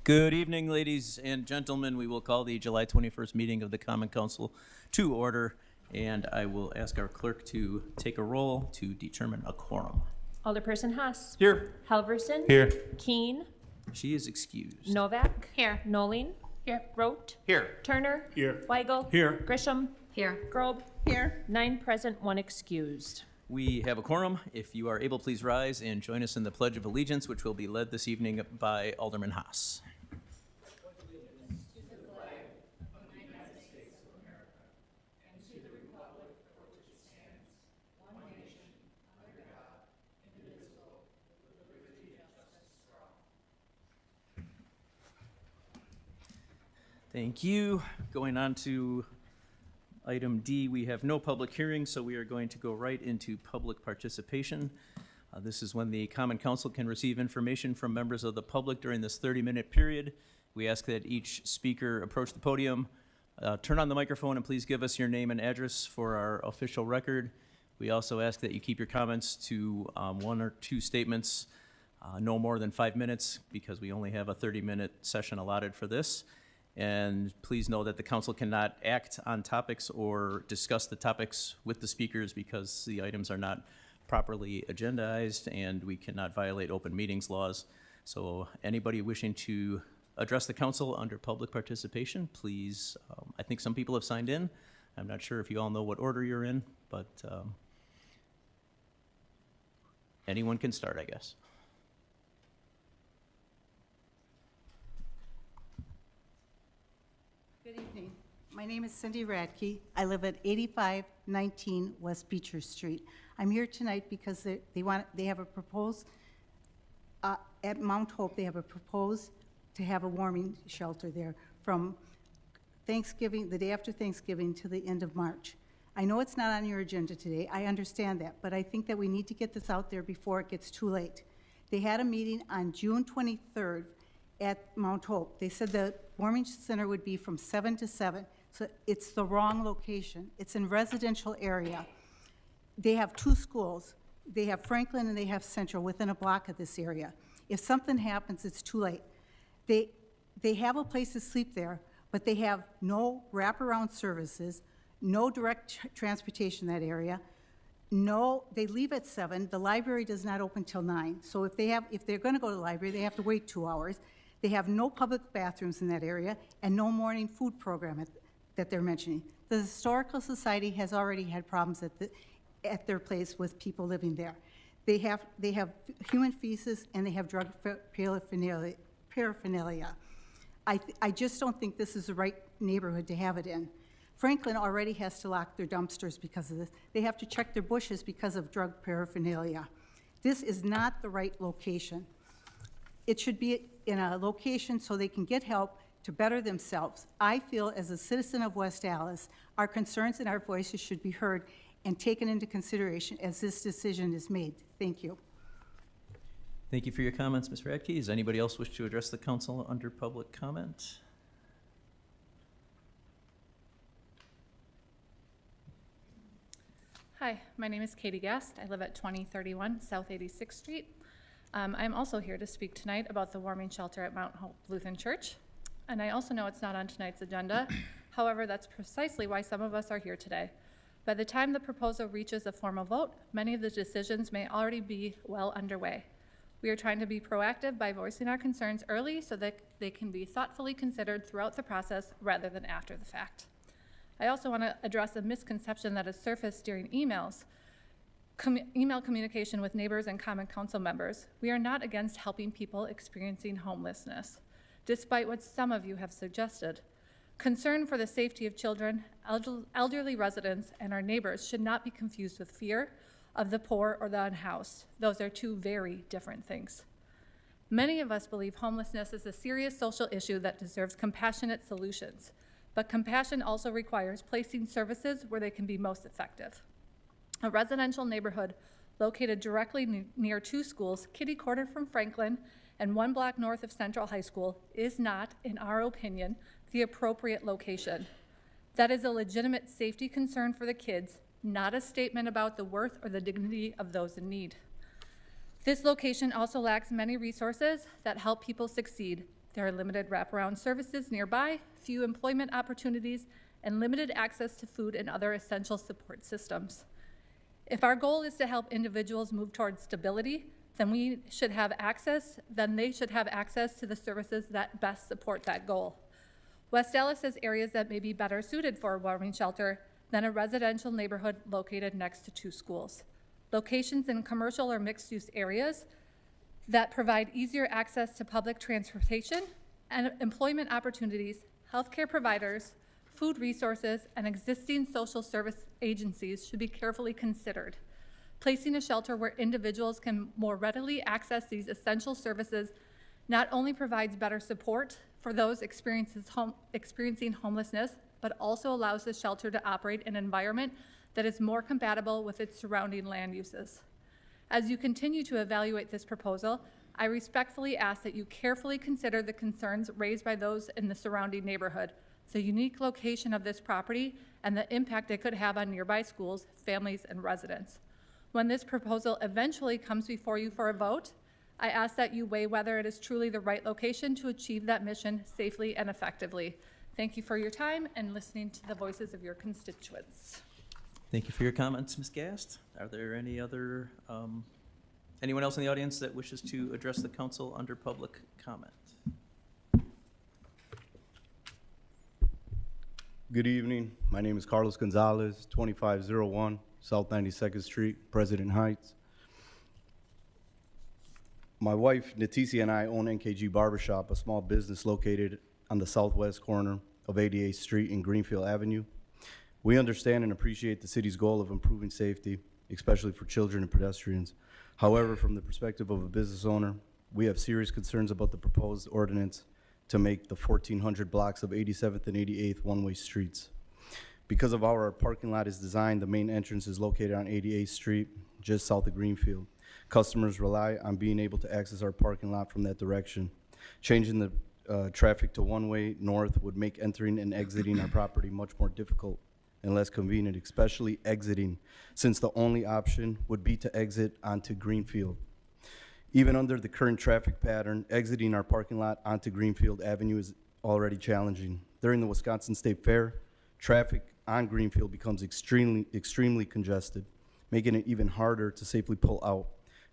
Good evening, ladies and gentlemen. We will call the July 21st meeting of the Common Council to order, and I will ask our clerk to take a roll to determine a quorum. Alderperson Haas. Here. Halverson. Here. Keene. She is excused. Novak. Here. Noling. Here. Rote. Here. Turner. Here. Weigel. Here. Grisham. Here. Grobe. Here. 9 present, 1 excused. We have a quorum. If you are able, please rise and join us in the Pledge of Allegiance, which will be led this evening by Alderman Haas. Thank you. Going on to item D, we have no public hearing, so we are going to go right into public participation. This is when the Common Council can receive information from members of the public during this 30-minute period. We ask that each speaker approach the podium, turn on the microphone, and please give us your name and address for our official record. We also ask that you keep your comments to 1 or 2 statements, no more than 5 minutes, because we only have a 30-minute session allotted for this. And please know that the council cannot act on topics or discuss the topics with the speakers because the items are not properly agendized and we cannot violate open meetings laws. So anybody wishing to address the council under public participation, please, I think some people have signed in. I'm not sure if you all know what order you're in, but anyone can start, I guess. Good evening. My name is Cindy Radke. I live at 8519 West Beecher Street. I'm here tonight because they have a proposed at Mount Hope. They have a proposed to have a warming shelter there from Thanksgiving, the day after Thanksgiving, to the end of March. I know it's not on your agenda today. I understand that, but I think that we need to get this out there before it gets too late. They had a meeting on June 23rd at Mount Hope. They said the warming center would be from 7 to 7, so it's the wrong location. It's in residential area. They have 2 schools. They have Franklin and they have Central within a block of this area. If something happens, it's too late. They have a place to sleep there, but they have no wraparound services, no direct transportation in that area. No, they leave at 7. The library does not open till 9. So if they're going to go to the library, they have to wait 2 hours. They have no public bathrooms in that area and no morning food program that they're mentioning. The Historical Society has already had problems at their place with people living there. They have human feces and they have drug paraphernalia. I just don't think this is the right neighborhood to have it in. Franklin already has to lock their dumpsters because of this. They have to check their bushes because of drug paraphernalia. This is not the right location. It should be in a location so they can get help to better themselves. I feel as a citizen of West Allis, our concerns and our voices should be heard and taken into consideration as this decision is made. Thank you. Thank you for your comments, Ms. Radke. Does anybody else wish to address the council under public comment? Hi, my name is Katie Guest. I live at 2031 South 86th Street. I'm also here to speak tonight about the warming shelter at Mount Hope Lutheran Church. And I also know it's not on tonight's agenda. However, that's precisely why some of us are here today. By the time the proposal reaches a formal vote, many of the decisions may already be well underway. We are trying to be proactive by voicing our concerns early so that they can be thoughtfully considered throughout the process rather than after the fact. I also want to address a misconception that has surfaced during email communication with neighbors and Common Council members. We are not against helping people experiencing homelessness, despite what some of you have suggested. Concern for the safety of children, elderly residents, and our neighbors should not be confused with fear of the poor or the unhoused. Those are 2 very different things. Many of us believe homelessness is a serious social issue that deserves compassionate solutions, but compassion also requires placing services where they can be most effective. A residential neighborhood located directly near 2 schools, kitty-corner from Franklin and 1 block north of Central High School, is not, in our opinion, the appropriate location. That is a legitimate safety concern for the kids, not a statement about the worth or the dignity of those in need. This location also lacks many resources that help people succeed, There are limited wraparound services nearby, few employment opportunities, and limited access to food and other essential support systems. If our goal is to help individuals move towards stability, then they should have access to the services that best support that goal. West Allis has areas that may be better suited for a warming shelter than a residential neighborhood located next to 2 schools. Locations in commercial or mixed-use areas that provide easier access to public transportation and employment opportunities, healthcare providers, food resources, and existing social service agencies should be carefully considered. Placing a shelter where individuals can more readily access these essential services not only provides better support for those experiencing homelessness, but also allows the shelter to operate in an environment that is more compatible with its surrounding land uses. As you continue to evaluate this proposal, I respectfully ask that you carefully consider the concerns raised by those in the surrounding neighborhood, the unique location of this property, and the impact it could have on nearby schools, families, and residents. When this proposal eventually comes before you for a vote, I ask that you weigh whether it is truly the right location to achieve that mission safely and effectively. Thank you for your time and listening to the voices of your constituents. Thank you for your comments, Ms. Gast. Are there any other, anyone else in the audience that wishes to address the council under public comment? Good evening. My name is Carlos Gonzalez, 2501 South 92nd Street, President Heights. My wife, Natisia, and I own NKG Barbershop, a small business located on the southwest corner of 88th Street and Greenfield Avenue. We understand and appreciate the city's goal of improving safety, especially for children and pedestrians. However, from the perspective of a business owner, we have serious concerns about the proposed ordinance to make the 1,400 blocks of 87th and 88th one-way streets. Because of how our parking lot is designed, the main entrance is located on 88th Street, just south of Greenfield. Customers rely on being able to access our parking lot from that direction. Changing the traffic to one-way north would make entering and exiting our property much more difficult and less convenient, especially exiting, since the only option would be to exit onto Greenfield. Even under the current traffic pattern, exiting our parking lot onto Greenfield Avenue is already challenging. During the Wisconsin State Fair, traffic on Greenfield becomes extremely congested, making it even harder to safely pull out.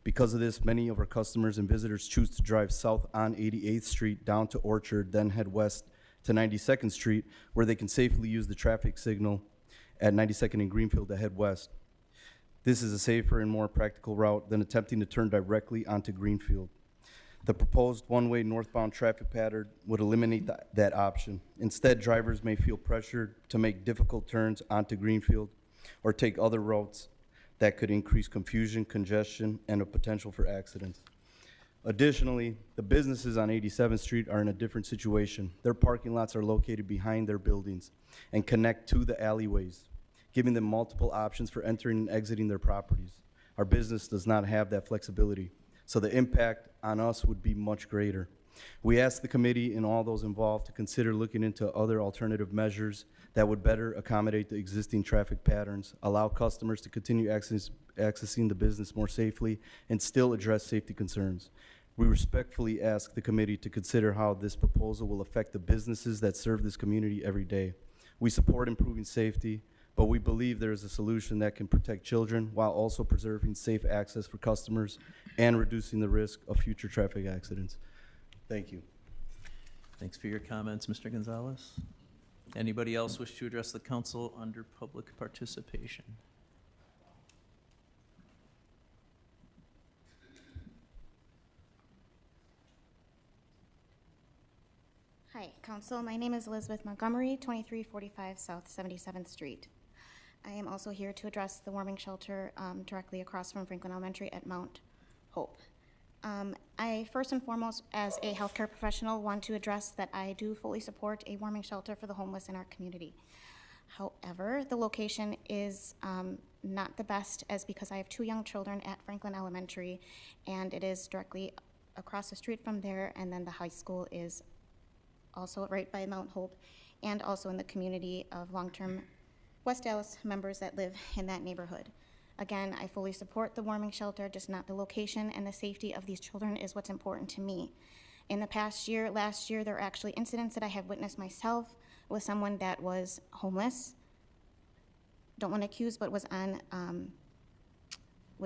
Because of this, many of our customers and visitors choose to drive south on 88th Street down to Orchard, then head west to 92nd Street, where they can safely use the traffic signal at 92nd and Greenfield to head west. This is a safer and more practical route than attempting to turn directly onto Greenfield. The proposed one-way northbound traffic pattern would eliminate that option. Instead, drivers may feel pressured to make difficult turns onto Greenfield or take other routes that could increase confusion, congestion, and a potential for accidents. Additionally, the businesses on 87th Street are in a different situation. Their parking lots are located behind their buildings and connect to the alleyways, giving them multiple options for entering and exiting their properties. Our business does not have that flexibility, so the impact on us would be much greater. We ask the committee and all those involved to consider looking into other alternative measures that would better accommodate the existing traffic patterns, allow customers to continue accessing the business more safely, and still address safety concerns. We respectfully ask the committee to consider how this proposal will affect the businesses that serve this community every day. We support improving safety, but we believe there is a solution that can protect children while also preserving safe access for customers and reducing the risk of future traffic accidents. Thank you. Thanks for your comments, Mr. Gonzalez. Anybody else wish to address the council under public participation? Hi, Council. My name is Elizabeth Montgomery, 2345 South 77th Street. I am also here to address the warming shelter directly across from Franklin Elementary at Mount Hope. I first and foremost, as a healthcare professional, want to address that I do fully support a warming shelter for the homeless in our community. However, the location is not the best, as because I have 2 young children at Franklin Elementary, and it is directly across the street from there, and then the high school is also right by Mount Hope, and also in the community of long-term West Allis members that live in that neighborhood. Again, I fully support the warming shelter, just not the location, and the safety of these children is what's important to me. In the past year, last year, there were actually incidents that I have witnessed myself with someone that was homeless. Don't want to accuse, but was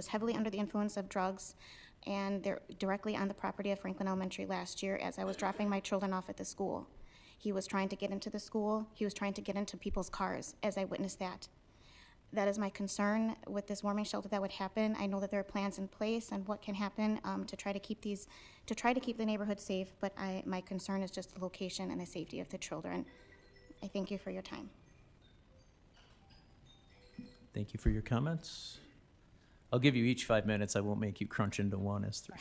heavily under the influence of drugs, and they're directly on the property of Franklin Elementary last year as I was dropping my children off at the school. He was trying to get into the school. He was trying to get into people's cars as I witnessed that. That is my concern with this warming shelter that would happen. I know that there are plans in place and what can happen to try to keep the neighborhood safe, but my concern is just the location and the safety of the children. I thank you for your time. Thank you for your comments. I'll give you each 5 minutes. I won't make you crunch into one as three.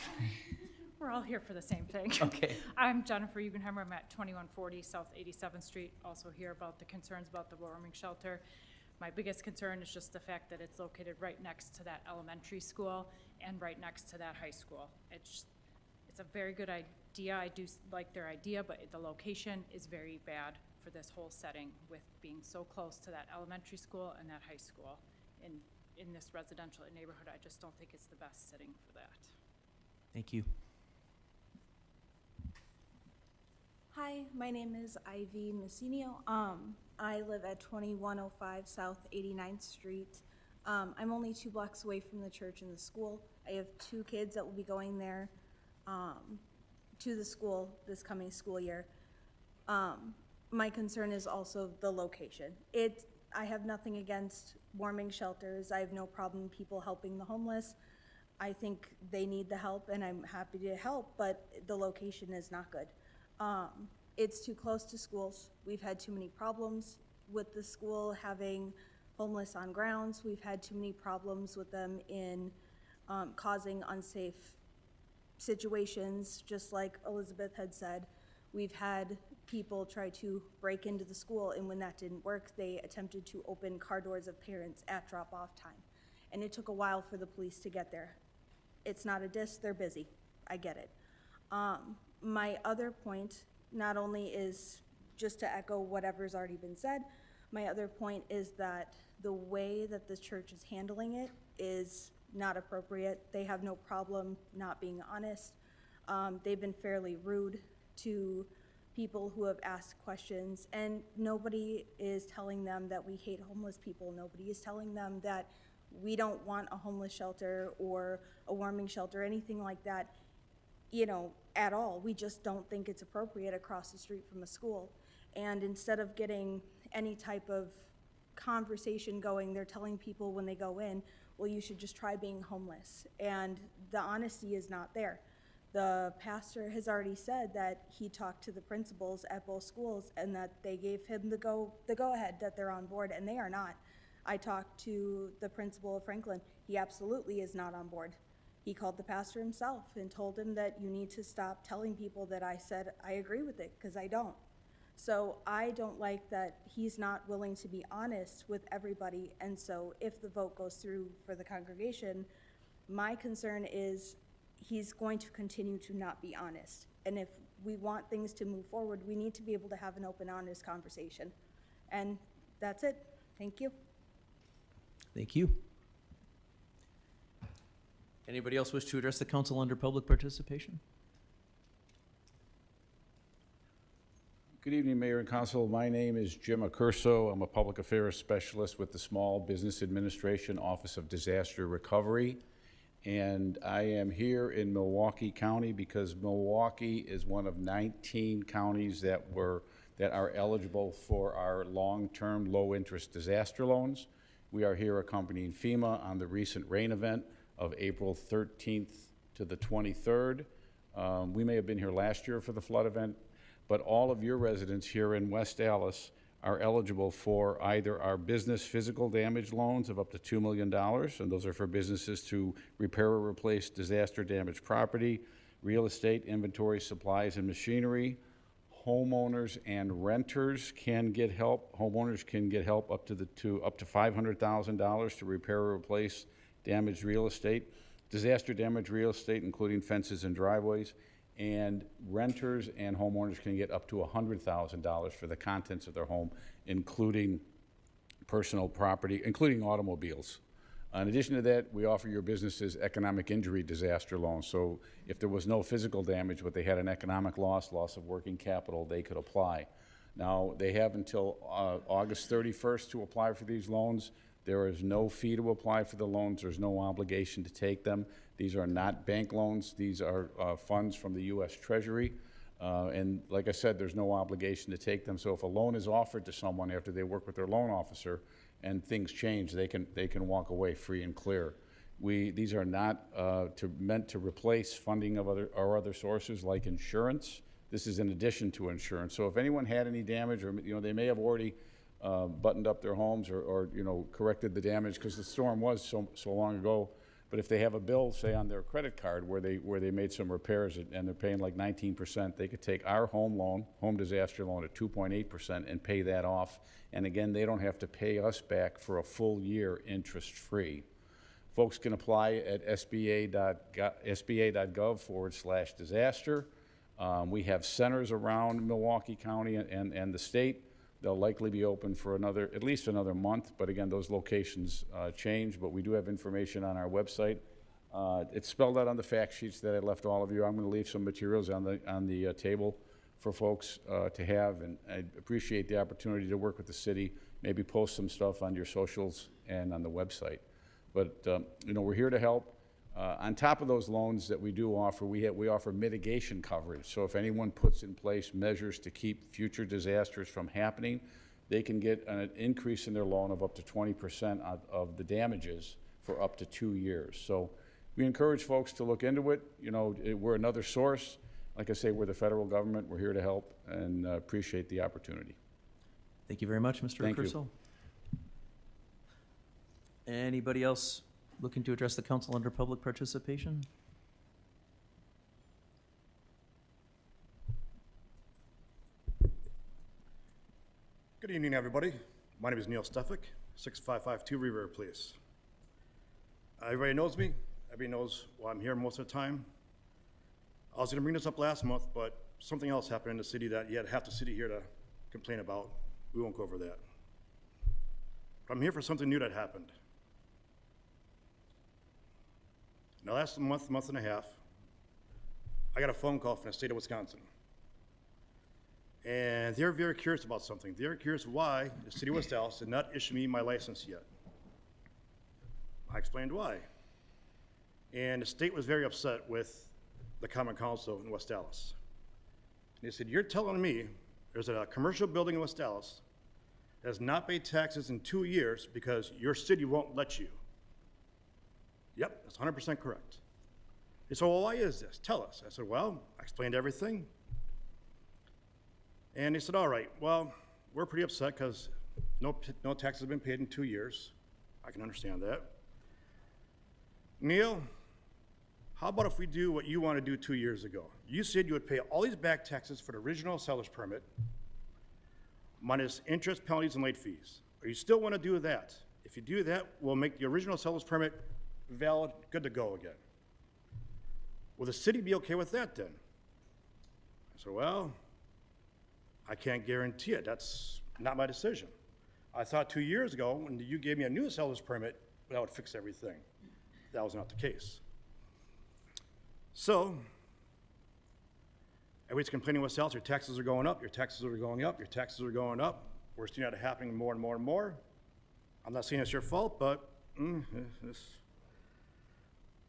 We're all here for the same thing. Okay. I'm Jennifer Eugenheimer. I'm at 2140 South 87th Street. Also here about the concerns about the warming shelter. My biggest concern is just the fact that it's located right next to that elementary school and right next to that high school. It's a very good idea. I do like their idea, but the location is very bad for this whole setting with being so close to that elementary school and that high school in this residential neighborhood. I just don't think it's the best setting for that. Thank you. Hi, my name is Ivy Messinio. I live at 2105 South 89th Street. I'm only 2 blocks away from the church and the school. I have 2 kids that will be going there to the school this coming school year. My concern is also the location. I have nothing against warming shelters. I have no problem people helping the homeless. I think they need the help, and I'm happy to help, but the location is not good. It's too close to schools. We've had too many problems with the school having homeless on grounds. We've had too many problems with them in causing unsafe situations, just like Elizabeth had said. We've had people try to break into the school, and when that didn't work, they attempted to open car doors of parents at drop-off time. And it took a while for the police to get there. It's not a diss, they're busy. I get it. My other point, not only is just to echo whatever's already been said, my other point is that the way that the church is handling it is not appropriate. They have no problem not being honest. They've been fairly rude to people who have asked questions, and nobody is telling them that we hate homeless people. Nobody is telling them that we don't want a homeless shelter or a warming shelter, anything like that, at all. We just don't think it's appropriate across the street from a school. And instead of getting any type of conversation going, they're telling people when they go in, well, you should just try being homeless. And the honesty is not there. The pastor has already said that he talked to the principals at both schools and that they gave him the go-ahead that they're on board, and they are not. I talked to the principal of Franklin. He absolutely is not on board. He called the pastor himself and told him that you need to stop telling people that I said I agree with it, because I don't. So I don't like that he's not willing to be honest with everybody, and so if the vote goes through for the congregation, my concern is he's going to continue to not be honest. And if we want things to move forward, we need to be able to have an open, honest conversation. And that's it. Thank you. Thank you. Anybody else wish to address the council under public participation? Good evening, Mayor and Council. My name is Jim Accurso. I'm a public affairs specialist with the Small Business Administration Office of Disaster Recovery. And I am here in Milwaukee County because Milwaukee is one of 19 counties that are eligible for our long-term low-interest disaster loans. We are here accompanying FEMA on the recent rain event of April 13th to the 23rd. We may have been here last year for the flood event, but all of your residents here in West Allis are eligible for either our business physical damage loans of up to $2 million, and those are for businesses to repair or replace disaster damaged property, real estate, inventory, supplies, and machinery. Homeowners and renters can get help. Homeowners can get help up to $500,000 to repair or replace damaged real estate, disaster damaged real estate, including fences and driveways. And renters and homeowners can get up to $100,000 for the contents of their home, including personal property, including automobiles. In addition to that, we offer your businesses economic injury disaster loans. So if there was no physical damage, but they had an economic loss of working capital, they could apply. Now, they have until August 31st to apply for these loans. There is no fee to apply for the loans. There's no obligation to take them. These are not bank loans. These are funds from the U.S. Treasury. And like I said, there's no obligation to take them. So if a loan is offered to someone after they work with their loan officer and things change, they can walk away free and clear. These are not meant to replace funding of other sources like insurance. This is in addition to insurance. So if anyone had any damage, or they may have already buttoned up their homes or corrected the damage because the storm was so long ago. But if they have a bill, say on their credit card, where they made some repairs and they're paying like 19%, they could take our home disaster loan at 2.8% and pay that off. And again, they don't have to pay us back for a full year interest-free. Folks can apply at sba.gov/disaster. We have centers around Milwaukee County and the state. They'll likely be open for at least another month, but again, those locations change, but we do have information on our website. It's spelled out on the fact sheets that I left all of you. I'm going to leave some materials on the table for folks to have, and I appreciate the opportunity to work with the city, maybe post some stuff on your socials and on the website. But we're here to help. On top of those loans that we do offer, we offer mitigation coverage. So if anyone puts in place measures to keep future disasters from happening, they can get an increase in their loan of up to 20% of the damages for up to 2 years. So we encourage folks to look into it. We're another source. Like I say, we're the federal government. We're here to help, and appreciate the opportunity. Thank you very much, Mr. Thank you. Recurso. Anybody else looking to address the council under public participation? Good evening, everybody. My name is Neil Stefik, 6552 River, please. Everybody knows me. Everybody knows why I'm here most of the time. I was going to bring this up last month, but something else happened in the city that you had half the city here to complain about. We won't go over that. But I'm here for something new that happened. In the last month and a half, I got a phone call from the state of Wisconsin. And they're very curious about something. They're curious why the city of West Allis did not issue me my license yet. I explained why. And the state was very upset with the Common Council in West Allis. And they said, you're telling me there's a commercial building in West Allis that has not paid taxes in 2 years because your city won't let you. Yep, that's 100% correct. They said, well, why is this? Tell us. I said, well, I explained everything. And they said, all right, well, we're pretty upset because no taxes have been paid in 2 years. I can understand that. Neil, how about if we do what you want to do 2 years ago? You said you would pay all these back taxes for the original seller's permit, minus interest, penalties, and late fees. Or you still want to do that? If you do that, we'll make the original seller's permit valid, good to go again. Will the city be okay with that then? I said, well, I can't guarantee it. That's not my decision. I thought 2 years ago, when you gave me a new seller's permit, that would fix everything. That was not the case. So, everybody's complaining with sales, your taxes are going up, your taxes are going up, your taxes are going up. We're seeing that happening more and more and more. I'm not saying it's your fault, but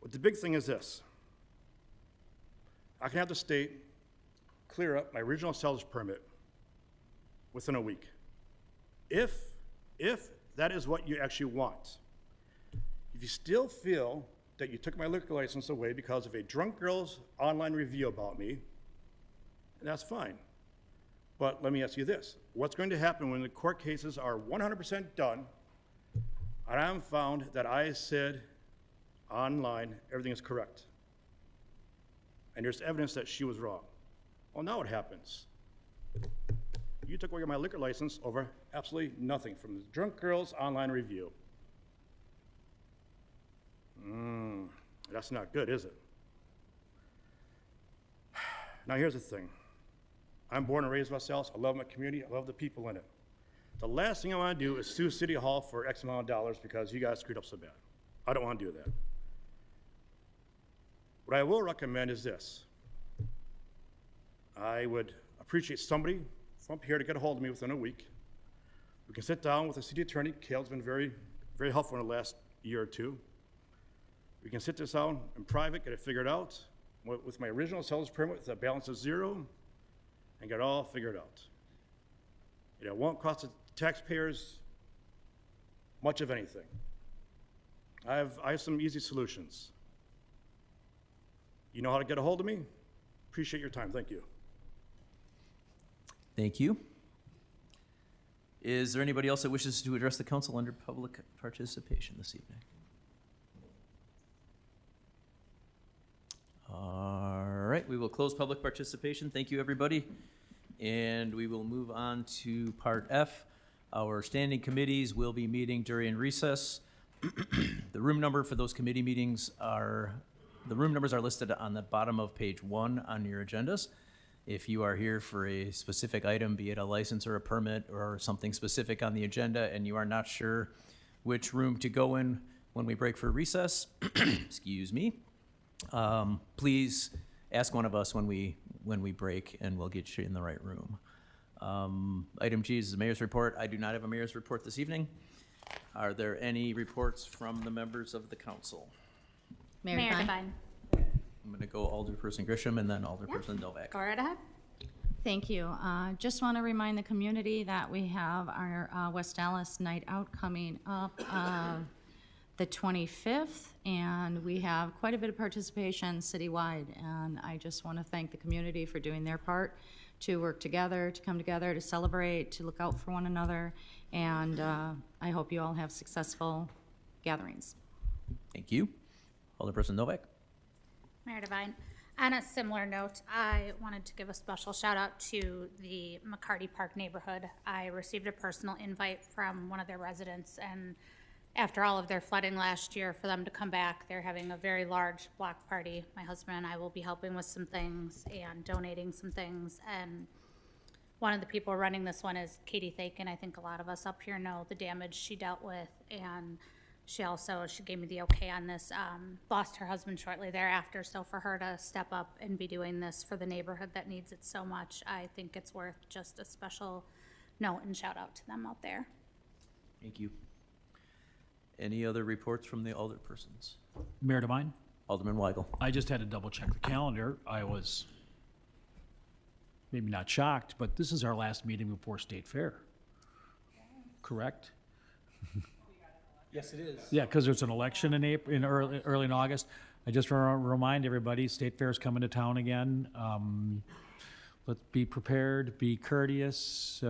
But the big thing is this. I can have the state clear up my original seller's permit within a week. If that is what you actually want. If you still feel that you took my liquor license away because of a drunk girl's online review about me, that's fine. But let me ask you this. What's going to happen when the court cases are 100% done and I'm found that I said online everything is correct and there's evidence that she was wrong? Well, now what happens? You took away my liquor license over absolutely nothing from the drunk girl's online review. That's not good, is it? Now here's the thing. I'm born and raised in West Allis. I love my community. I love the people in it. The last thing I want to do is sue City Hall for X amount of dollars because you guys screwed up so bad. I don't want to do that. What I will recommend is this. I would appreciate somebody from up here to get a hold of me within a week. We can sit down with the city attorney. Cale's been very, very helpful in the last year or two. We can sit this down in private, get it figured out with my original seller's permit, with a balance of 0, and get it all figured out. It won't cost the taxpayers much of anything. I have some easy solutions. You know how to get a hold of me? Appreciate your time. Thank you. Thank you. Is there anybody else that wishes to address the council under public participation this evening? All right, we will close public participation. Thank you, everybody. And we will move on to Part F. Our standing committees will be meeting during recess. The room number for those committee meetings the room numbers are listed on the bottom of page 1 on your agendas. If you are here for a specific item, be it a license or a permit or something specific on the agenda, and you are not sure which room to go in when we break for recess, excuse me, please ask one of us when we break, and we'll get you in the right room. Item G is the mayor's report. I do not have a mayor's report this evening. Are there any reports from the members of the council? Mayor Devine. I'm going to go Alderperson Grisham and then Alderperson Novak. Go right ahead. Thank you. Just want to remind the community that we have our West Allis Night Out coming up the 25th, and we have quite a bit of participation citywide. And I just want to thank the community for doing their part to work together, to come together, to celebrate, to look out for one another. And I hope you all have successful gatherings. Thank you. Alderperson Novak. Mayor Devine, on a similar note, I wanted to give a special shout out to the McCarty Park neighborhood. I received a personal invite from one of their residents, and after all of their flooding last year, for them to come back, they're having a very large block party. My husband and I will be helping with some things and donating some things, and one of the people running this one is Katie Thakin. I think a lot of us up here know the damage she dealt with, and she gave me the okay on this, lost her husband shortly thereafter, so for her to step up and be doing this for the neighborhood that needs it so much, I think it's worth just a special note and shout out to them out there. Thank you. Any other reports from the alderpersons? Mayor Devine, Alderman Weigel. I just had to double check the calendar. I was maybe not shocked, but this is our last meeting before State Fair. Correct? Yes, it is. Yeah, because there's an election in April, early in August. I just want to remind everybody, State Fair's coming to town again. Let's be prepared, be courteous,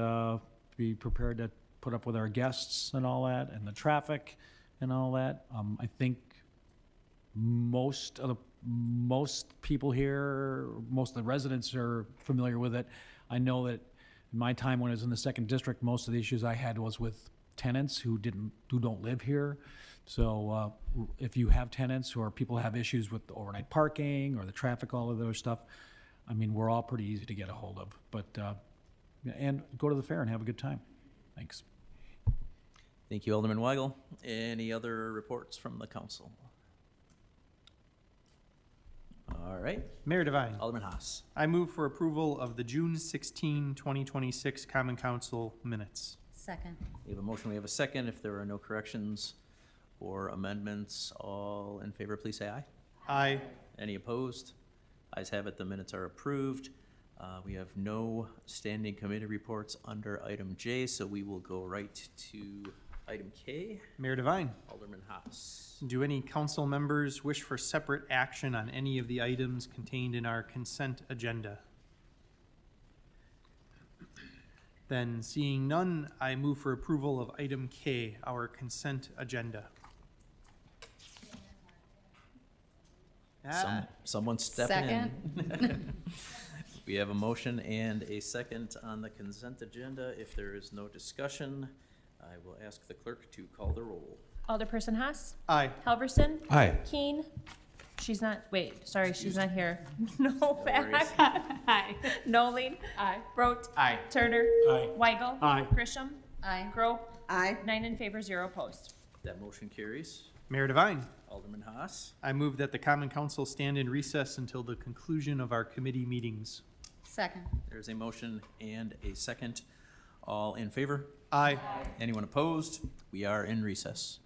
be prepared to put up with our guests and all that, and the traffic and all that. I think most people here, most of the residents are familiar with it. I know that in my time when I was in the 2nd District, most of the issues I had was with tenants who don't live here. So if you have tenants or people have issues with the overnight parking or the traffic, all of those stuff, I mean, we're all pretty easy to get a hold of. But and go to the fair and have a good time. Thanks. Thank you, Alderman Weigel. Any other reports from the council? All right. Mayor Devine. Alderman Haas. I move for approval of the June 16, 2026 Common Council minutes. Second. We have a motion, we have a second. If there are no corrections or amendments, all in favor, please say aye. Aye. Any opposed? Ayes have it, the minutes are approved. We have no standing committee reports under item J, so we will go right to item K. Mayor Devine. Alderman Haas. Do any council members wish for separate action on any of the items contained in our consent agenda? Then, seeing none, I move for approval of item K, our consent agenda. Someone step in. We have a motion and a second on the consent agenda. If there is no discussion, I will ask the clerk to call the roll. Alderperson Haas. Aye. Halverson. Aye. Keene. She's not here. worries. Novak. Aye. Noling. Aye. Rote. Aye. Turner. Aye. Weigel. Aye. Grisham. Aye. Grope. Aye. 9 in favor, 0 opposed. That motion carries. Mayor Devine, Alderman Haas. I move that the common council stand in recess until the conclusion of our committee meetings. Second. There's a motion and a second. All in favor? Aye. Anyone opposed? We are in recess.